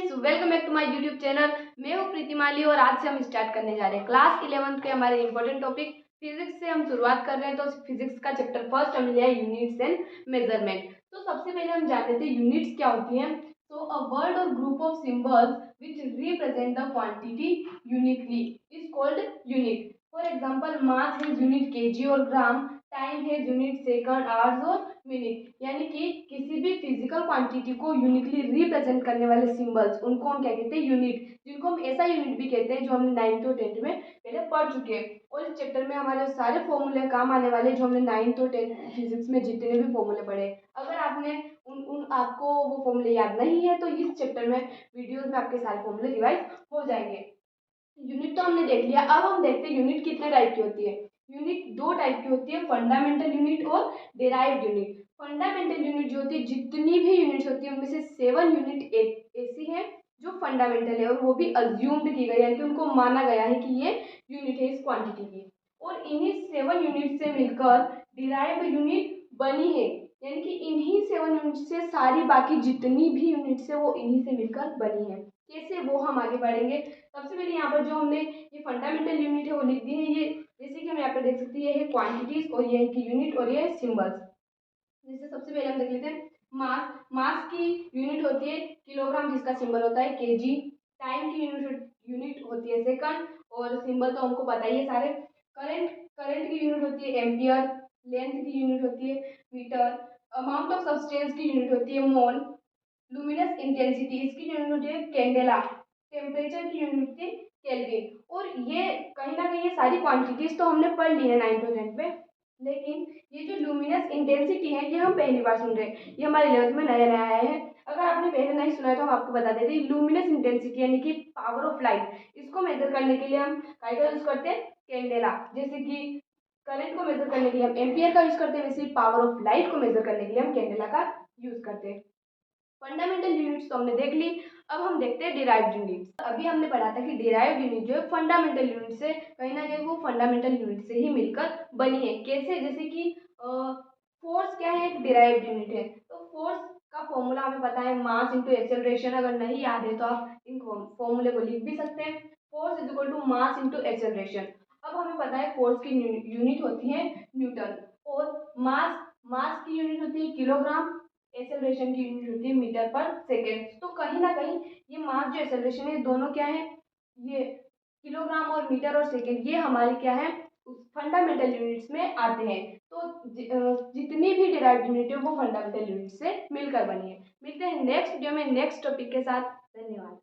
Friends, welcome back to my YouTube channel. मैं हूं प्रीति माली और आज से हम स्टार्ट करने जा रहे हैं क्लास 11th के हमारे इंपॉर्टेंट टॉपिक फिजिक्स से हम शुरुआत कर रहे हैं। तो फिजिक्स का चैप्टर फर्स्ट हमें लिया है यूनिट्स एंड मेजरमेंट। तो सबसे पहले हम जान लेते हैं यूनिट्स क्या होती हैं। तो अ वर्ड और group of symbols which represent the quantity uniquely is called unit. For example, mass है यूनिट केजी और ग्राम, टाइम है यूनिट सेकंड, आवर्स और मिनट। यानी कि किसी भी फिजिकल क्वांटिटी को यूनिकली रिप्रेजेंट करने वाले सिंबल्स, उनको हम क्या कहते हैं, यूनिट। जिनको हम ऐसा यूनिट भी कहते हैं जो हमने 9th और 10th में पहले पढ़ चुके हैं। और इस चैप्टर में हमारे सारे फॉर्मूले काम आने वाले जो हमने 9th और 10th फिजिक्स में जितने भी फॉर्मूले पढ़े। अगर आपने उन उन आपको वो फॉर्मूले याद नहीं है तो इस चैप्टर में वीडियोज में आपके सारे फॉर्मूले रिवाइज हो जाएंगे। यूनिट तो हमने देख लिया, अब हम देखते हैं यूनिट कितने टाइप की होती है। यूनिट दो टाइप की होती है, फंडामेंटल यूनिट और डेराइव्ड यूनिट। फंडामेंटल यूनिट जो होती है, जितनी भी यूनिट्स होती है उनमें से 7 यूनिट ऐसी हैं जो फंडामेंटल है और वो भी अज्यूम्ड की गई है, कि उनको माना गया है कि ये यूनिट है इस क्वांटिटी की। और इन्हीं 7 यूनिट से मिलकर डिराइव्ड यूनिट बनी है। यानी कि इन्हीं 7 यूनिट से सारी बाकी जितनी भी यूनिट्स है वो इन्हीं से मिलकर बनी है। कैसे, वो हम आगे बढ़ेंगे। सबसे पहले यहाँ पर जो हमने ये फंडामेंटल यूनिट है वो लिख दी है। ये जैसे कि हम यहाँ पे देख सकते हैं, ये है क्वांटिटीज और ये है कि यूनिट और ये है सिंबल्स। जैसे सबसे पहले हम देख लेते हैं मास। मास की यूनिट होती है किलोग्राम, जिसका सिंबल होता है केजी। टाइम की यूनिट होती है सेकंड, और सिंबल तो हमको पता ही है सारे। करंट करंट की यूनिट होती है एम्पियर। लेंथ की यूनिट होती है मीटर। अमाउंट ऑफ सब्सटेंस की यूनिट होती है मोल। लुमिनस इंटेंसिटी, इसकी यूनिट होती है कैंडेला। टेम्परेचर की यूनिट होती है केल्विन। और ये कहीं ना कहीं ये सारी क्वांटिटीज तो हमने पढ़ ली है 9th और 10th में, लेकिन ये जो लुमिनस इंटेंसिटी है ये हम पहली बार सुन रहे हैं। ये हमारे 11th में नया नया आया है। अगर आपने पहले नहीं सुना है तो हम आपको बता देते हैं। लुमिनस इंटेंसिटी यानी कि पावर ऑफ लाइट, इसको मेजर करने के लिए हम काय का यूज करते हैं, कैंडेला। जैसे कि करंट को मेजर करने के लिए हम एम्पियर का यूज करते हैं, वैसे ही पावर ऑफ लाइट को मेजर करने के लिए हम कैंडेला का यूज करते हैं। फंडामेंटल यूनिट्स तो हमने देख ली। अब हम देखते हैं डिराइव्ड यूनिट्स। अभी हमने पढ़ा था कि डिराइव्ड यूनिट जो है फंडामेंटल यूनिट से कहीं ना कहीं वो फंडामेंटल यूनिट से ही मिलकर बनी है। कैसे, जैसे कि फोर्स क्या है, एक डिराइव्ड यूनिट है। तो फोर्स का फॉर्मूला हमें पता है, मास इंटू एक्सेलरेशन। अगर नहीं याद है तो आप इन फॉर्मूले को लिख भी सकते हैं। Force is equal to mass into acceleration. अब हमें पता है फोर्स की यूनिट होती है न्यूटन, और मास मास की यूनिट होती है किलोग्राम। एक्सेलरेशन की यूनिट होती है मीटर पर सेकेंड। तो कहीं ना कहीं ये मास जो एक्सेलरेशन है दोनों क्या है, ये किलोग्राम और मीटर और सेकेंड, ये हमारे क्या है, फंडामेंटल यूनिट्स में आते हैं। तो जितनी भी डिराइव्ड यूनिट है वो फंडामेंटल यूनिट से मिलकर बनी है। मिलते हैं नेक्स्ट वीडियो में नेक्स्ट टॉपिक के साथ। धन्यवाद।